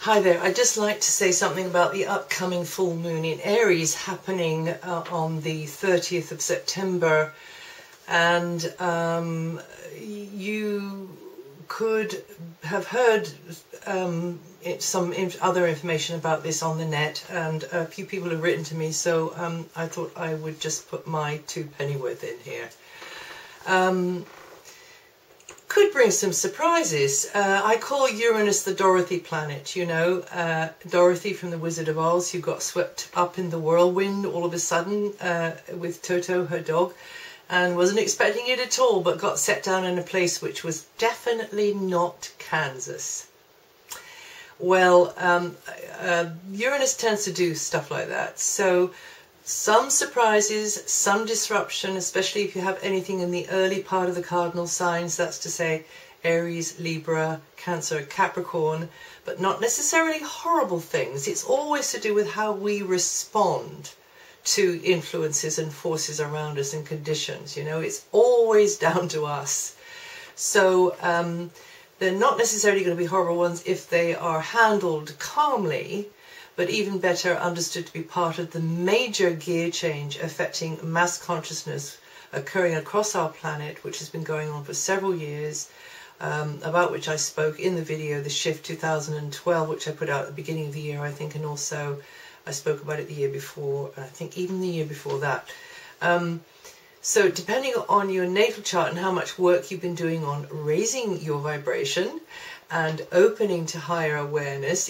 Hi there, I'd just like to say something about the upcoming full moon in Aries happening on the 30th of September, and you could have heard some other information about this on the net, and a few people have written to me, so I thought I would just put my 2 pennyworth in here. Could bring some surprises. I call Uranus the Dorothy planet, you know, Dorothy from the Wizard of Oz, who got swept up in the whirlwind all of a sudden with Toto, her dog, and wasn't expecting it at all, but got set down in a place which was definitely not Kansas. Well, Uranus tends to do stuff like that, so some surprises, some disruption, especially if you have anything in the early part of the cardinal signs, that's to say Aries, Libra, Cancer, Capricorn, but not necessarily horrible things. It's always to do with how we respond to influences and forces around us and conditions, you know, it's always down to us. So they're not necessarily going to be horrible ones if they are handled calmly, but even better understood to be part of the major gear change affecting mass consciousness occurring across our planet, which has been going on for several years, about which I spoke in the video, The Shift 2012, which I put out at the beginning of the year, I think, and also I spoke about it the year before, I think even the year before that. So depending on your natal chart and how much work you've been doing on raising your vibration, and opening to higher awareness,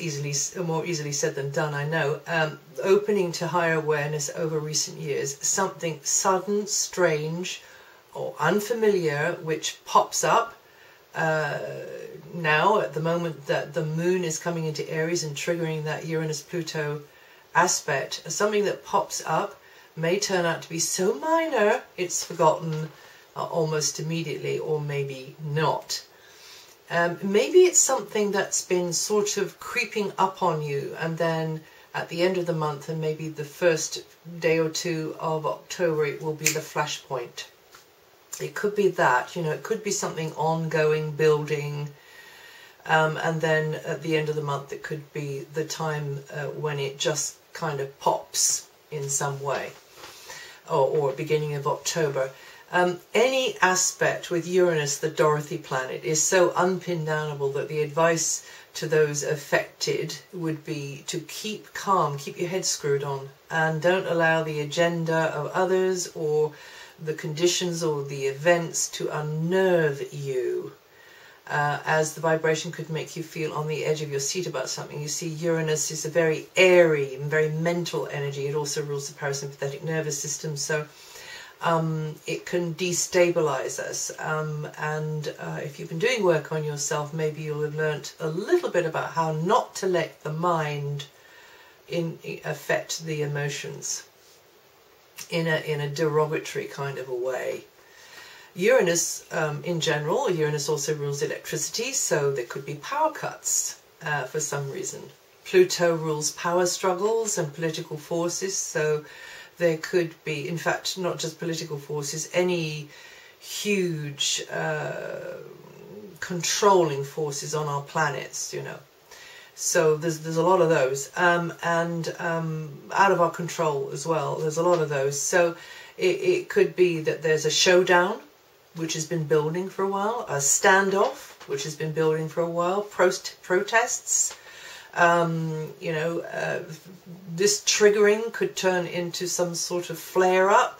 more easily said than done, I know, opening to higher awareness over recent years, something sudden, strange, or unfamiliar which pops up now at the moment that the moon is coming into Aries and triggering that Uranus-Pluto aspect, something that pops up may turn out to be so minor it's forgotten almost immediately, or maybe not. Maybe it's something that's been sort of creeping up on you, and then at the end of the month and maybe the first day or two of October it will be the flashpoint. It could be that, you know, it could be something ongoing, building, and then at the end of the month it could be the time when it just kind of pops in some way, or beginning of October. Any aspect with Uranus, the Dorothy planet, is so unpindownable that the advice to those affected would be to keep calm, keep your head screwed on, and don't allow the agenda of others or the conditions or the events to unnerve you, as the vibration could make you feel on the edge of your seat about something. You see, Uranus is a very airy and very mental energy. It also rules the parasympathetic nervous system, so it can destabilize us, and if you've been doing work on yourself, maybe you'll have learnt a little bit about how not to let the mind affect the emotions in a derogatory kind of a way. Uranus, in general, Uranus also rules electricity, so there could be power cuts for some reason. Pluto rules power struggles and political forces, so there could be, in fact, not just political forces, any huge controlling forces on our planets, you know. So there's a lot of those, and out of our control as well. There's a lot of those. So it could be that there's a showdown, which has been building for a while, a standoff, which has been building for a while, protests. You know, this triggering could turn into some sort of flare-up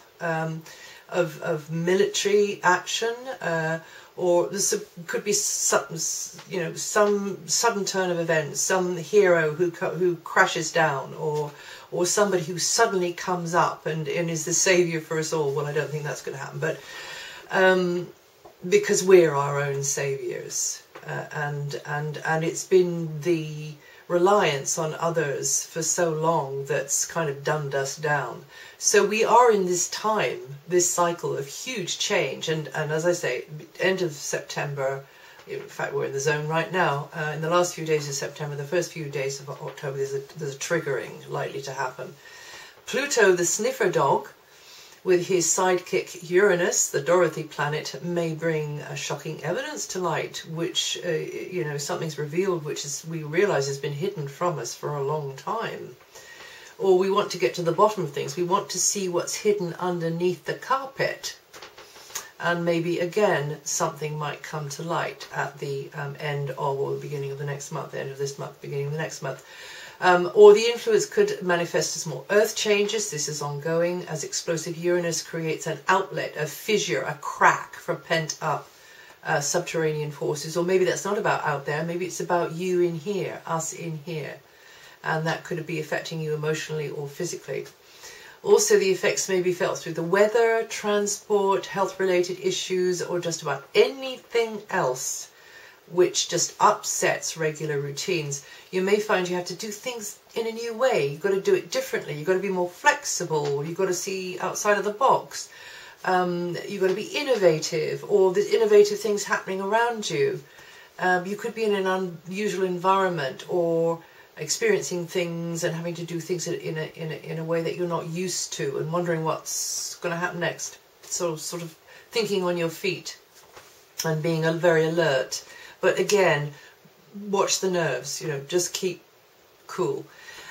of military action, or this could be some sudden turn of events, some hero who crashes down, or somebody who suddenly comes up and is the savior for us all. Well, I don't think that's going to happen, but because we're our own saviors, and it's been the reliance on others for so long that's kind of dumbed us down. So we are in this time, this cycle of huge change, and as I say, end of September, in fact we're in the zone right now, in the last few days of September, the first few days of October, there's a triggering likely to happen. Pluto, the sniffer dog, with his sidekick Uranus, the Dorothy planet, may bring shocking evidence to light, which, something's revealed which we realize has been hidden from us for a long time. Or we want to get to the bottom of things. We want to see what's hidden underneath the carpet. And maybe, again, something might come to light at the end of, or the beginning of the next month, the end of this month, beginning of the next month. Or the influence could manifest as more earth changes. This is ongoing, as explosive Uranus creates an outlet, a fissure, a crack for pent-up subterranean forces. Or maybe that's not about out there. Maybe it's about you in here, us in here. And that could be affecting you emotionally or physically. Also, the effects may be felt through the weather, transport, health-related issues, or just about anything else which just upsets regular routines. You may find you have to do things in a new way. You've got to do it differently. You've got to be more flexible. You've got to see outside of the box. You've got to be innovative, or there's innovative things happening around you. You could be in an unusual environment, or experiencing things and having to do things in a way that you're not used to, and wondering what's going to happen next. So sort of thinking on your feet and being very alert. But again, watch the nerves, just keep cool.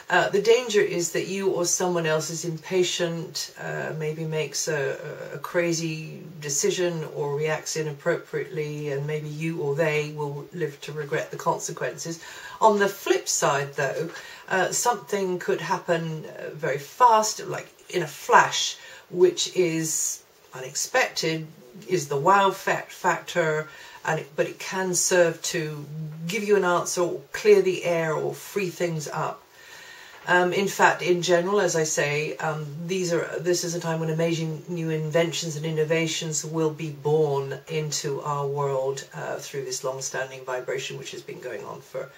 The danger is that you or someone else is impatient, maybe makes a crazy decision or reacts inappropriately, and maybe you or they will live to regret the consequences. On the flip side, though, something could happen very fast, like in a flash, which is unexpected, is the wow factor, but it can serve to give you an answer or clear the air or free things up. In fact, in general, as I say, this is a time when amazing new inventions and innovations will be born into our world through this long-standing vibration, which has been going on for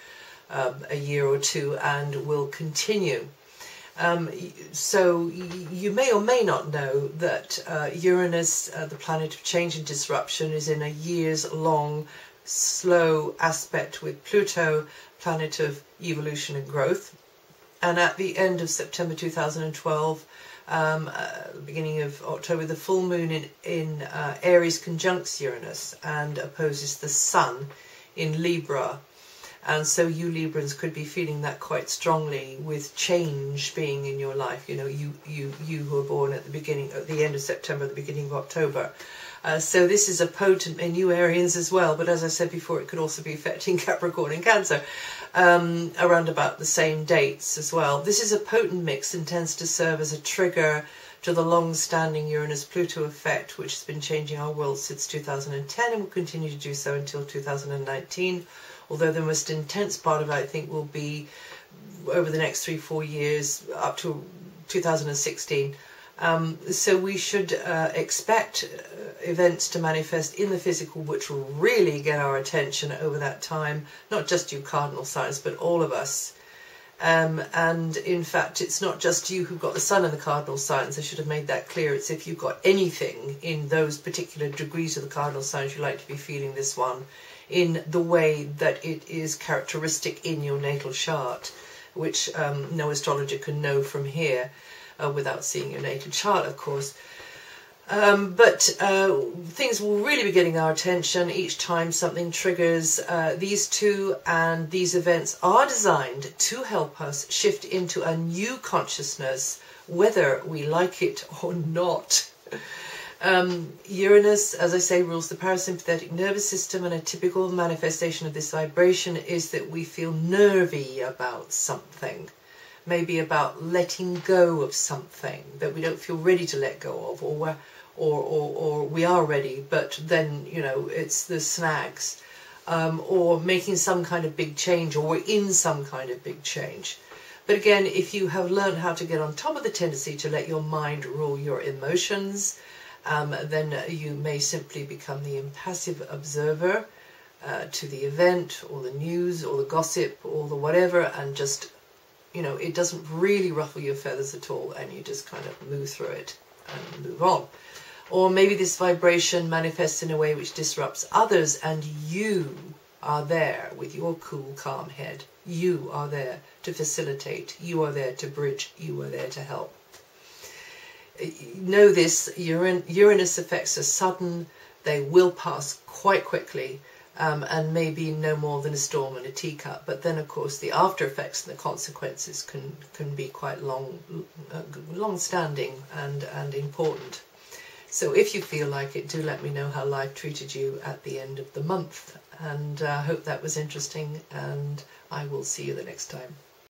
a year or two and will continue. So you may or may not know that Uranus, the planet of change and disruption, is in a years-long slow aspect with Pluto, planet of evolution and growth. And at the end of September 2012, beginning of October, the full moon in Aries conjuncts Uranus and opposes the Sun in Libra. And so you Librans could be feeling that quite strongly, with change being in your life. You who are born at the end of September, the beginning of October. So this is a potent, and you Arians as well, but as I said before, it could also be affecting Capricorn and Cancer around about the same dates as well. This is a potent mix and tends to serve as a trigger to the long-standing Uranus-Pluto effect, which has been changing our world since 2010 and will continue to do so until 2019. Although the most intense part of it, I think, will be over the next 3-4 years, up to 2016. So we should expect events to manifest in the physical, which will really get our attention over that time. Not just you cardinal signs, but all of us. And in fact, it's not just you who've got the sun in the cardinal signs. I should have made that clear. It's if you've got anything in those particular degrees of the cardinal signs, you like to be feeling this one in the way that it is characteristic in your natal chart, which no astrologer can know from here without seeing your natal chart, of course. But things will really be getting our attention each time something triggers these two, and these events are designed to help us shift into a new consciousness, whether we like it or not. Uranus, as I say, rules the parasympathetic nervous system, and a typical manifestation of this vibration is that we feel nervy about something. Maybe about letting go of something that we don't feel ready to let go of, or we are ready, but then, it's the snags, or making some kind of big change, or we're in some kind of big change. But again, if you have learned how to get on top of the tendency to let your mind rule your emotions, then you may simply become the impassive observer to the event, or the news, or the gossip, or the whatever, and just, it doesn't really ruffle your feathers at all, and you just kind of move through it and move on. Or maybe this vibration manifests in a way which disrupts others, and you are there with your cool, calm head. You are there to facilitate. You are there to bridge. You are there to help. know this, Uranus effects are sudden, they will pass quite quickly, and maybe no more than a storm in a teacup. But then, of course, the after effects and the consequences can be quite long-standing and important. So if you feel like it, do let me know how life treated you at the end of the month. And I hope that was interesting, and I will see you the next time.